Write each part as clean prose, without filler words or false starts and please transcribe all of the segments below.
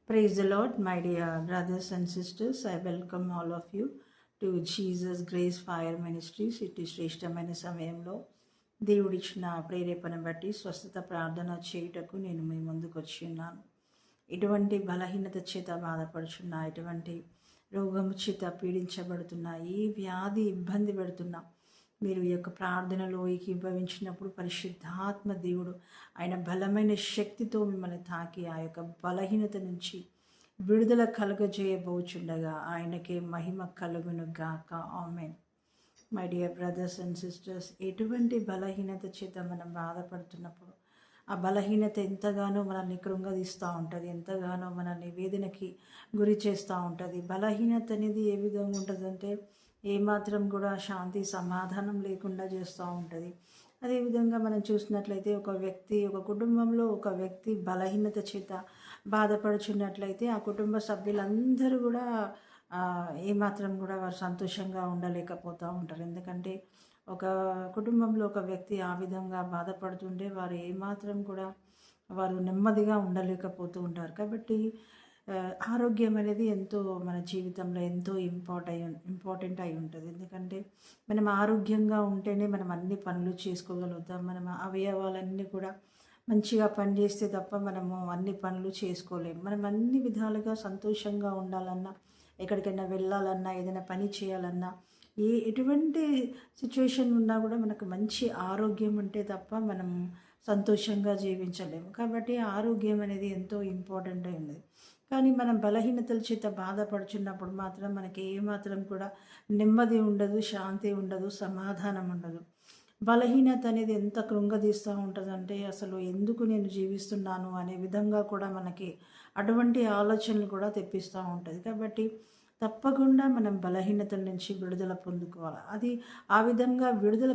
Praise the Lord, my dear brothers and sisters. I welcome all of you to Jesus Grace Fire Ministries. ఇటు శ్రేష్టమైన సమయంలో దేవుడిచ్చిన ప్రేరేపణ బట్టి స్వస్థత ప్రార్థన చేయుటకు నేను మీ ముందుకు వచ్చి ఉన్నాను. ఇటువంటి బలహీనత చేత బాధపడుచున్నా, ఇటువంటి రోగము చేత పీడించబడుతున్నా, ఈ వ్యాధి ఇబ్బంది పెడుతున్నా, మీరు ఈ యొక్క ప్రార్థనలో ఏకీభవించినప్పుడు పరిశుద్ధాత్మ దేవుడు ఆయన బలమైన శక్తితో మిమ్మల్ని తాకి ఆ యొక్క బలహీనత నుంచి విడుదల కలుగజేయబోచుండగా ఆయనకే మహిమ కలుగును గాక. ఆమేన్. My dear brothers and sisters, ఎటువంటి బలహీనత చేత మనం బాధపడుతున్నప్పుడు ఆ బలహీనత ఎంతగానో మనల్ని కృంగదీస్తూ ఉంటుంది, ఎంతగానో మనల్ని వేదనకి గురి చేస్తూ ఉంటుంది. బలహీనత అనేది ఏ విధంగా ఉంటుందంటే ఏమాత్రం కూడా శాంతి సమాధానం లేకుండా చేస్తూ ఉంటుంది. అదేవిధంగా మనం చూసినట్లయితే ఒక కుటుంబంలో ఒక వ్యక్తి బలహీనత చేత బాధపడుచున్నట్లయితే ఆ కుటుంబ సభ్యులందరూ కూడా ఏమాత్రం కూడా వారు సంతోషంగా ఉండలేకపోతూ ఉంటారు. ఎందుకంటే ఒక కుటుంబంలో ఒక వ్యక్తి ఆ విధంగా బాధపడుతుంటే వారు ఏమాత్రం కూడా వారు నెమ్మదిగా ఉండలేకపోతూ ఉంటారు. కాబట్టి ఆరోగ్యం అనేది ఎంతో మన జీవితంలో ఎంతో ఇంపార్టెంట్ అయి ఉంటుంది. ఎందుకంటే మనం ఆరోగ్యంగా ఉంటేనే మనం అన్ని పనులు చేసుకోగలుగుతాం. మనం అవయవాలన్నీ కూడా మంచిగా పనిచేస్తే తప్ప మనము అన్ని పనులు చేసుకోలేము. మనం అన్ని విధాలుగా సంతోషంగా ఉండాలన్నా, ఎక్కడికైనా వెళ్ళాలన్నా, ఏదైనా పని చేయాలన్నా, ఎటువంటి సిచ్యువేషన్ ఉన్నా కూడా మనకు మంచి ఆరోగ్యం ఉంటే తప్ప మనం సంతోషంగా జీవించలేము. కాబట్టి ఆరోగ్యం అనేది ఎంతో ఇంపార్టెంట్ అయింది. కానీ మనం బలహీనతల చేత బాధపడుచున్నప్పుడు మాత్రం మనకి ఏమాత్రం కూడా నెమ్మది ఉండదు, శాంతి ఉండదు, సమాధానం ఉండదు. బలహీనత అనేది ఎంత కృంగదీస్తూ ఉంటుందంటే అసలు ఎందుకు నేను జీవిస్తున్నాను అనే విధంగా కూడా మనకి అటువంటి ఆలోచనలు కూడా తెప్పిస్తూ ఉంటుంది. కాబట్టి తప్పకుండా మనం బలహీనతల నుంచి విడుదల పొందుకోవాలి. అది ఆ విధంగా విడుదల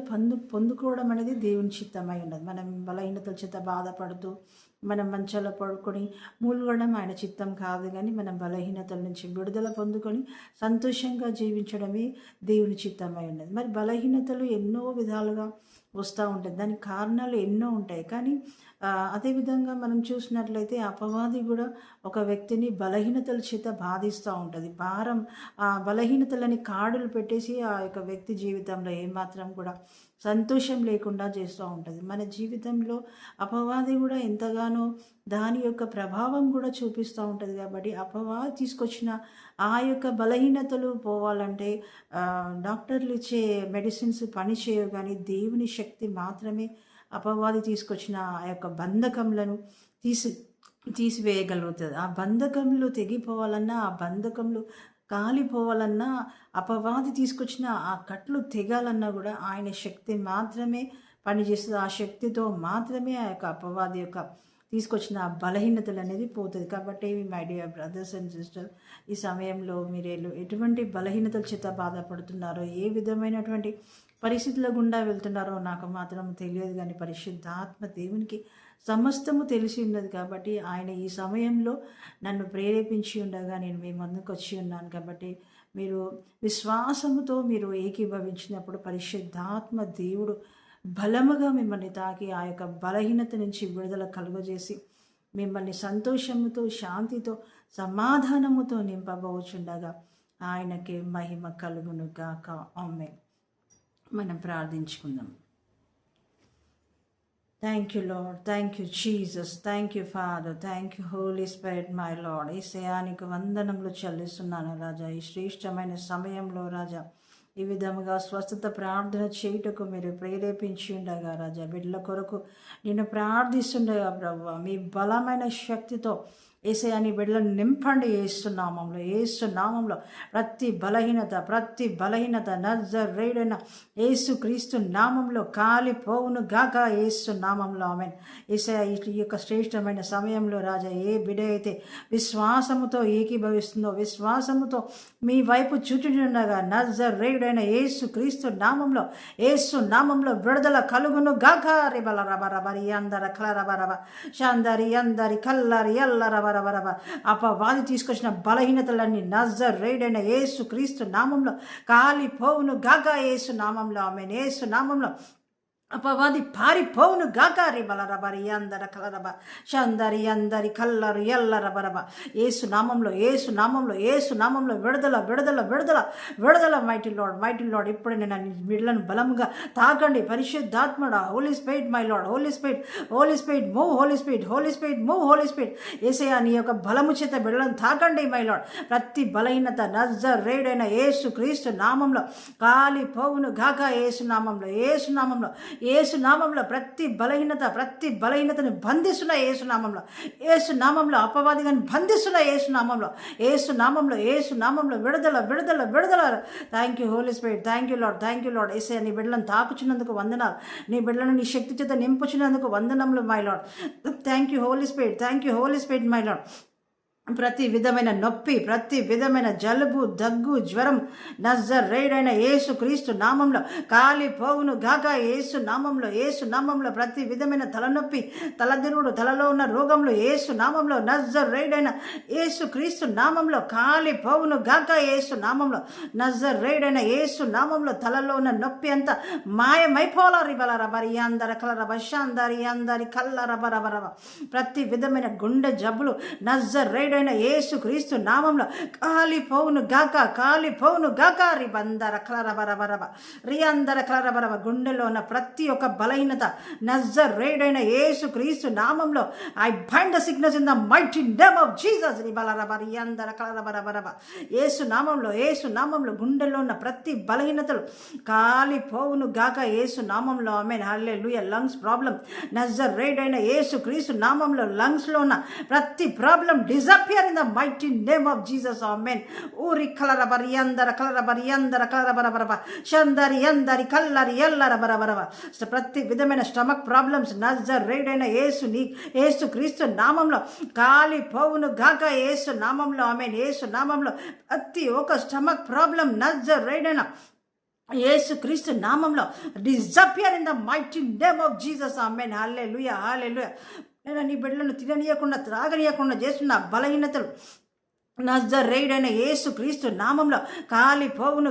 పొందుకోవడం అనేది దేవుని చిత్తమై ఉన్నది. మనం బలహీనతల చేత బాధపడుతూ మనం మంచాలో పడుకొని మూలుగడం ఆయన చిత్తం కాదు. కానీ మనం బలహీనతల నుంచి విడుదల పొందుకొని సంతోషంగా జీవించడమే దేవుని చిత్తమై ఉన్నది. మరి బలహీనతలు ఎన్నో విధాలుగా వస్తూ ఉంటుంది, దానికి కారణాలు ఎన్నో ఉంటాయి. కానీ అదేవిధంగా మనం చూసినట్లయితే అపవాది కూడా ఒక వ్యక్తిని బలహీనతల చేత బాధిస్తూ ఉంటుంది. ఆ బలహీనతలని కాడులు పెట్టేసి ఆ యొక్క వ్యక్తి జీవితంలో ఏమాత్రం కూడా సంతోషం లేకుండా చేస్తూ ఉంటుంది. మన జీవితంలో అపవాది కూడా ఎంతగానో దాని యొక్క ప్రభావం కూడా చూపిస్తూ ఉంటుంది. కాబట్టి అపవాది తీసుకొచ్చిన ఆ యొక్క బలహీనతలు పోవాలంటే డాక్టర్లు ఇచ్చే మెడిసిన్స్ పనిచేయవు, కానీ దేవుని శక్తి మాత్రమే అపవాది తీసుకొచ్చిన ఆ యొక్క బంధకములను తీసివేయగలుగుతుంది. ఆ బంధకంలో తెగిపోవాలన్నా, ఆ బంధకంలో కాలిపోవాలన్నా, అపవాది తీసుకొచ్చిన ఆ కట్లు తెగాలన్నా కూడా ఆయన శక్తి మాత్రమే పనిచేస్తుంది. ఆ శక్తితో మాత్రమే ఆ యొక్క అపవాది యొక్క తీసుకొచ్చిన ఆ బలహీనతలు అనేది పోతుంది. కాబట్టి my dear brothers and sister, ఈ సమయంలో మీరు ఎటువంటి బలహీనతల చేత బాధపడుతున్నారో, ఏ విధమైనటువంటి పరిస్థితుల గుండా వెళ్తున్నారో నాకు మాత్రం తెలియదు. కానీ పరిశుద్ధాత్మ దేవునికి సమస్తము తెలిసి ఉన్నది. కాబట్టి ఆయన ఈ సమయంలో నన్ను ప్రేరేపించి ఉండగా నేను మీ ముందుకు వచ్చి ఉన్నాను. కాబట్టి మీరు విశ్వాసముతో మీరు ఏకీభవించినప్పుడు పరిశుద్ధాత్మ దేవుడు బలముగా మిమ్మల్ని తాకి ఆ యొక్క బలహీనత నుంచి విడుదల కలుగజేసి మిమ్మల్ని సంతోషముతో, శాంతితో, సమాధానముతో నింపబోచుండగా ఆయనకే మహిమ కలుగును గాక. ఆమేన్. మనం ప్రార్థించుకుందాం. Thank you Lord, thank you Jesus, thank you Father, thank you Holi spirit my Lord. యేసయ్యానికి వందనములు చెల్లిస్తున్నాను రాజా. ఈ శ్రేష్టమైన సమయంలో రాజా ఈ విధముగా స్వస్థత ప్రార్థన చేయుటకు మీరు ప్రేరేపించి ఉండగా రాజా, బిడ్డల కొరకు నేను ప్రార్థిస్తుండగా ప్రభువా, మీ బలమైన శక్తితో యేసయ్యా నీ బిడ్డలను నింపండి. ఏసునామంలో ప్రతి బలహీనత నజరేయుడైన యేసు క్రీస్తు నామంలో కాలిపోవును గాక. ఏసునామంలో ఆమేన్. యేసయ్యా ఈ యొక్క శ్రేష్టమైన సమయంలో రాజా, ఏ బిడ్డ అయితే విశ్వాసముతో ఏకీభవిస్తుందో, విశ్వాసముతో మీ వైపు చూచుచుండగా నజరేయుడైన యేసు క్రీస్తు నామంలో విడుదల కలుగును గాక. రిబల రబ రబరి అందర కల రబ రబ శాందరి అందరి కల్లరి ఎల్ల రబ రబ రబ అపవాది తీసుకొచ్చిన బలహీనతలన్నీ నజరేయుడైన యేసు క్రీస్తు నామంలో కాలిపోవును గాక. యేసు నామంలో ఆమేన్. యేసు నామంలో అపవాది పారిపోవును గాక రిబలరబరి అందర కలరబ షందరి అందరి కల్లరు ఎల్లరబరబ ఏసు నామంలో ఏసు నామంలో ఏసు నామంలో విడుదల విడుదల విడుదల విడుదల మైటీ లార్డ్ ఇప్పుడే నేను బిడ్డలను బలంగా తాకండి పరిశుద్ధాత్మడ Holy spirit my Lord Holy Spirit move Holy Spirit move Holy Spirit యేసయ్యా నీ యొక్క బలము చేత బిడ్డలను తాకండి మై లార్డ్ ప్రతి బలహీనత నజరేయుడైన యేసు క్రీస్తు నామంలో కాలిపోవును గాక ఏసు నామంలో ఏసునామంలో ప్రతి బలహీనతని బంధిస్తున్న ఏసునామంలో అపవాదిగాని బంధిస్తున్న ఏసునామంలో విడుదల విడుదల విడుదల. Thank you Holi Spirit, thank you Lord. యేసయ్యా నీ బిడ్డలను తాకుచున్నందుకు వందనాలు, నీ బిడ్డలను నీ శక్తి చేత నింపుచున్నందుకు వందనములు my lord. Thank you Holi spirit my lord. ప్రతి విధమైన నొప్పి, ప్రతి విధమైన జలుబు, దగ్గు, జ్వరం నజరేయుడైన యేసు క్రీస్తు నామంలో కాలిపోవును గాక యేసు నామంలో ప్రతి విధమైన తలనొప్పి, తలదిరుడు, తలలో ఉన్న రోగంలో యేసు నామంలో నజరేయుడైన యేసు క్రీస్తు నామంలో కాలిపోవును గాక యేసు నజరేయుడైన యేసు నామంలో తలలో ఉన్న నొప్పి అంతా మాయమైపోలారి బలరబరి అందర కలరబరి అందరి కల్లరబరబరబ ప్రతి విధమైన గుండె జబ్బులు నజరేయుడైన యేసు క్రీస్తు నామంలో కాలిపోవును గాక రిబందర కలరబరబరబ రియందర కలరబరబ గుండెలో ఉన్న ప్రతి ఒక్క బలహీనత నజరేయుడైన యేసు క్రీస్తు నామంలో I bind the sickness in the mighty name of Jesus రిబలరబ రియందర కలరబరబరబ యేసు నామంలో గుండెలో ఉన్న ప్రతి బలహీనతలు కాలిపోవును గాక యేసు నామంలో. ఆమేన్ హల్లెలూయా. లంగ్స్ ప్రాబ్లం నజరేయుడైన యేసు క్రీస్తు నామంలో లంగ్స్ లో ఉన్న ప్రతి problem డిజాపియర్ in the mighty name of Jesus. Amen. Uri kalarabari andara kalarabarabaraba shandari andari kallari yallarabarabaraba ప్రతి విధమైన స్టమక్ ప్రాబ్లమ్స్ నజరేయుడైన యేసు క్రీస్తు నామంలో కాలిపోవును గాక యేసు నామంలో. ఆమేన్. యేసు నామంలో ప్రతి ఒక్క స్టమక్ ప్రాబ్లం నజరేయుడైన యేసు క్రీస్తు నామంలో disappear in the mighty name of Jesus. ఆమేన్ హల్లెలూయా. నేను నీ బిడ్డలను తిననీయకుండా త్రాగనీయకుండా చేస్తున్న బలహీనతలు నజరేయుడైన యేసు క్రీస్తు నామంలో కాలిపోవును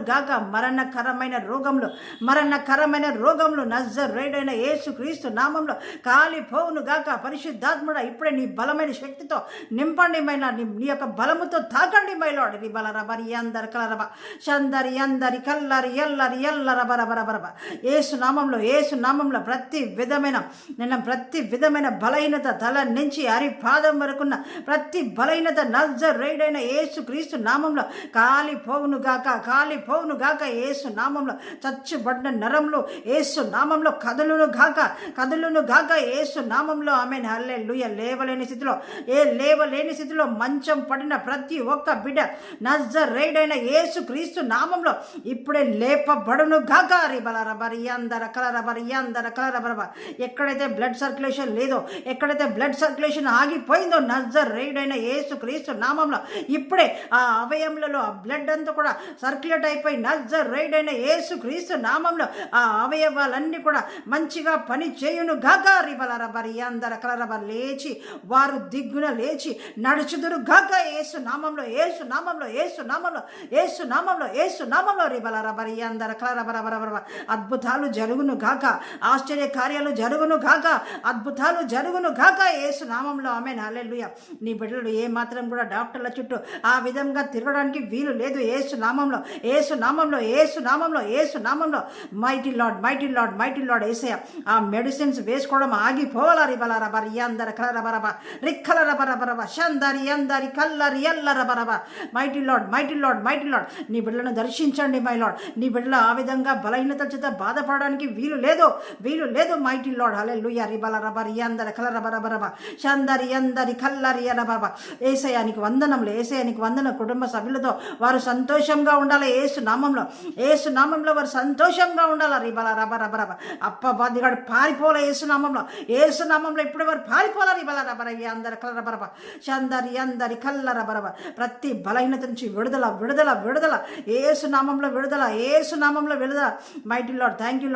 గాక మరణకరమైన రోగంలో నజరేయుడైన యేసు క్రీస్తు నామంలో కాలిపోవును గాక. పరిశుద్ధాత్ముడ ఇప్పుడే నీ బలమైన శక్తితో నింపండి మైనా, నీ యొక్క బలముతో తాకండి మైలాడు. నీ బలరబరి అందరి కలరబ షందరి అందరి కల్లరి ఎల్లరబరబరబరబ యేసు నామంలో ప్రతి విధమైన బలహీనత తల నుంచి పాదం వరకున్న ప్రతి బలహీనత నజరేయుడైన యేసు క్రీస్తు నామంలో కాలిపోవును గాక యేసు నామంలో. చచ్చుబడిన నరములు యేసు నామంలో కదులును గాక యేసు నామంలో. ఆమేన్ హల్లెలూయా. లేవలేని స్థితిలో మంచం పడిన ప్రతి ఒక్క బిడ్డ నజరేయుడైన యేసు క్రీస్తు నామంలో ఇప్పుడే లేపబడును గాక. రిబలరబరి అందర కలరబరబ ఎక్కడైతే బ్లడ్ సర్క్యులేషన్ లేదో, ఎక్కడైతే బ్లడ్ సర్క్యులేషన్ ఆగిపోయిందో నజరేయుడైన యేసు క్రీస్తు నామంలో ఇప్పుడే ఆ అవయములలో ఆ బ్లడ్ అంతా కూడా సర్క్యులేట్ అయిపోయి నజరేయుడైన యేసు క్రీస్తు నామంలో ఆ అవయవాలన్నీ కూడా మంచిగా పని చేయును గాక. రిబలరబరి అందర కలరబ లేచి వారు దిగ్గున లేచి నడుచుదురు గాక యేసు నామంలో రిబలరబరి అందర కలరబరబరబ అద్భుతాలు జరుగును గాక, ఆశ్చర్య కార్యాలు జరుగును గాక, అద్భుతాలు జరుగును గాక యేసు నామంలో. ఆమేన్ హల్లెలూయా. నీ బిడ్డలు ఏ మాత్రం కూడా డాక్టర్ల చుట్టూ ఆ విధంగా తిరగడానికి వీలు లేదు. యేసు నామంలో మైటీ లార్డ్ యేసయ్య ఆ మెడిసిన్స్ వేసుకోవడం ఆగిపోవాలా. రిబలరబరి అందర కలరబరబ రిక్కలరబరబరబ షందరి అందరి కల్లరి ఎల్లరబరబ మైటీ లార్డ్ నీ బిడ్డలను దర్శించండి మై లార్డ్. నీ బిడ్డలు ఆ విధంగా బలహీనత చేత బాధపడడానికి వీలు లేదు మైటీ లార్డ్. హల్లెలూయా. రిబలరబరి అందర కలరబరబరబ షందరి అందరి కల్లరి ఎల్లరబరబ యేసయ్యానికి వందనం. కుటుంబ సభ్యులతో వారు సంతోషంగా ఉండాలి. యేసు నామంలో వారు సంతోషంగా ఉండాలి. రిబలరబరబరబ అప్పవాదిగాడు పారిపోలే యేసు నామంలో ఇప్పుడు వారు పారిపోలే. రిబలరబర అందరి కలరబరబ షందరి అందరి కల్లరబరబ ప్రతి బలహీనత నుంచి విడుదల యేసు నామంలో విడుదల. Mighty lord thank you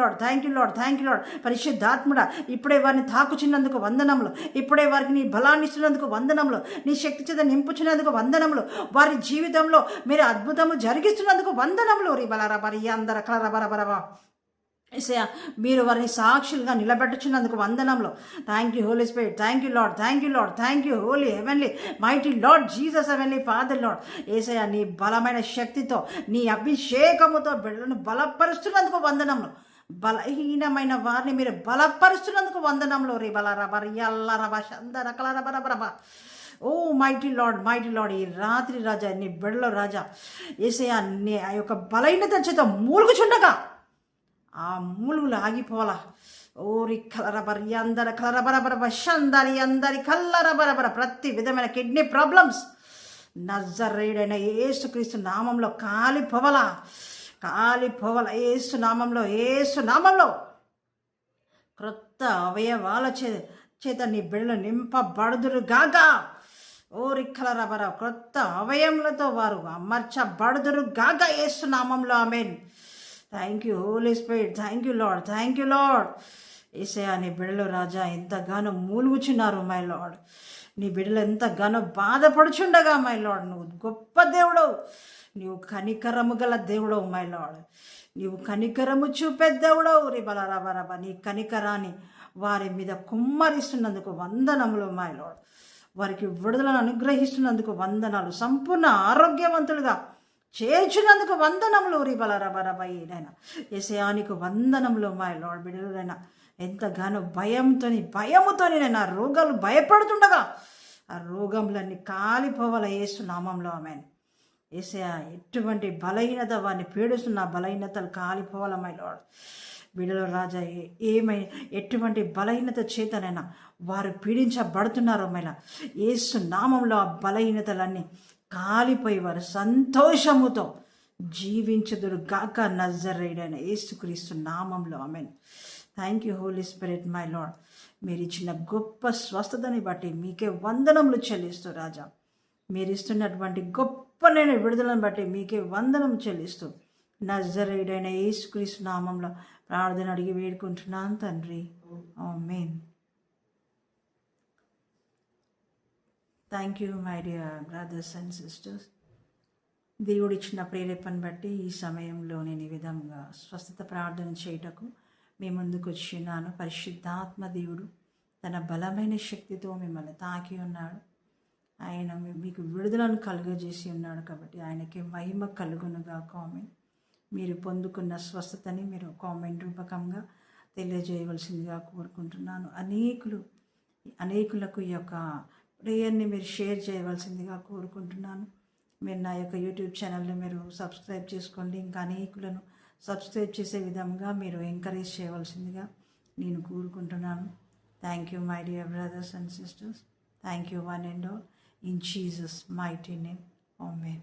lord. పరిశుద్ధాత్ముడా ఇప్పుడే వారిని తాకుచున్నందుకు వందనములు, ఇప్పుడే వారికి నీ బలాన్ని ఇస్తున్నందుకు వందనములు, నీ శక్తి చేత నింపుచున్నందుకు వందనములు, వారి జీవితంలో మీరు అద్భుతము జరిగిస్తున్నందుకు వందనములు. రిబలరబరి అందర కలరబరబరబ ఏసయ్యా, మీరు వారిని సాక్షులుగా నిలబెట్టుచున్నందుకు వందనంలో. Thank you Holi Spirit, thank you Lord, thank you Lord, thank you holy heavenly mighty Lord Jesus heavenly Father Lord. ఏసయ్యా, నీ బలమైన శక్తితో నీ అభిషేకముతో బిడ్డలను బలపరుస్తున్నందుకు వందనంలో. బలహీనమైన వారిని మీరు బలపరుస్తున్నందుకు వందనంలో. రే బలరబరి ఎల్లరబ చందర కలరబరబరబ. ఓ మైటీ లార్డ్, ఈ రాత్రి రాజా, నీ బిడ్డలో రాజా ఏసయ్యా, నీ ఆ యొక్క బలహీనత చేత మూలుగుచుండగా ఆ మూలుగులు ఆగిపోవాలా. ఓరి కలరబరి అందర కలరబరబర షందరి అందరి కల్లరబరబర. ప్రతి విధమైన కిడ్నీ ప్రాబ్లమ్స్ నజరేయుడైన యేసుక్రీస్తు నామంలో కాలిపోవాలా. యేసు నామంలో క్రొత్త అవయవాల చేత నీ బిడ్డలు నింపబడుదురు గాగా. ఓరి కలరబర క్రొత్త అవయములతో వారు అమర్చబడుదురు గాగా యేసు నామంలో. ఆమేన్. Thank you Holi Spirit, thank you Lord. ఏసయ్యా, నీ బిడ్డలు రాజా ఎంతగానో మూలుగుచున్నారు మై లార్డ్. నీ బిడ్డలు ఎంతగానో బాధపడుచుండగా మై లార్డ్, నువ్వు గొప్ప దేవుడవు, నీవు కనికరము గల దేవుడవు మై లార్డ్. నీవు కనికరము చూపే దేవుడవు. రి బలరబరబ. నీ కనికరాన్ని వారి మీద కుమ్మరిస్తున్నందుకు వందనములు మై లార్డ్. వారికి విడుదలను అనుగ్రహిస్తున్నందుకు వందనాలు. సంపూర్ణ ఆరోగ్యవంతులుగా చేర్చున్నందుకు వందనములు. రి బలరబరబైనా ఏసయానికి వందనములు మై లార్డ్. బిడ్డలైనా ఎంతగానో భయముతోని నేను ఆ రోగాలు భయపడుతుండగా ఆ రోగములన్నీ కాలిపోవాల యేసు నామంలో. ఆమేన్. ఏసయా, ఎటువంటి బలహీనత వారిని పీడిస్తున్న బలహీనతలు కాలిపోవాల మై లార్డ్. బిడ్డల రాజా ఎటువంటి బలహీనత చేతనైనా వారు పీడించబడుతున్నారో మైలా యేసు నామంలో ఆ బలహీనతలన్నీ కాలిపోయి వారు సంతోషముతో జీవించుదురు గాక నజరేయుడైన యేసుక్రీస్తు నామంలో. ఆమేన్. Thank you Holi spirit my Lord. మీరు ఇచ్చిన గొప్ప స్వస్థతని బట్టి మీకే వందనములు చెల్లిస్తూ రాజా, మీరు ఇస్తున్నటువంటి గొప్పనైన విడుదలను బట్టి మీకే వందనం చెల్లిస్తూ నజరేయుడైన యేసుక్రీస్తు నామంలో ప్రార్థన అడిగి వేడుకుంటున్నాను తండ్రి. ఆమేన్. Thank you my dear brothers and sisters. దేవుడిచ్చిన ప్రేరేపణ బట్టి ఈ సమయంలో నేను ఈ విధంగా స్వస్థత ప్రార్థన చేయటకు మీ ముందుకు వచ్చినాను. పరిశుద్ధాత్మ దేవుడు తన బలమైన శక్తితో మిమ్మల్ని తాకి ఉన్నాడు. ఆయన మీకు విడుదలను కలుగజేసి ఉన్నాడు కాబట్టి ఆయనకి మహిమ కలుగునుగా. కామెంట్ మీరు పొందుకున్న స్వస్థతని మీరు కామెంట్ రూపకంగా తెలియజేయవలసిందిగా కోరుకుంటున్నాను. అనేకులకు ఈ యొక్క ప్రేయర్ని మీరు షేర్ చేయవలసిందిగా కోరుకుంటున్నాను. మీరు నా యొక్క యూట్యూబ్ ఛానల్ని మీరు సబ్స్క్రైబ్ చేసుకోండి. ఇంకా అనేకులను సబ్స్క్రైబ్ చేసే విధంగా మీరు ఎంకరేజ్ చేయవలసిందిగా నేను కోరుకుంటున్నాను. Thank you my dear brothers and sisters. Thank you one and all. In Jesus' mighty name, amen.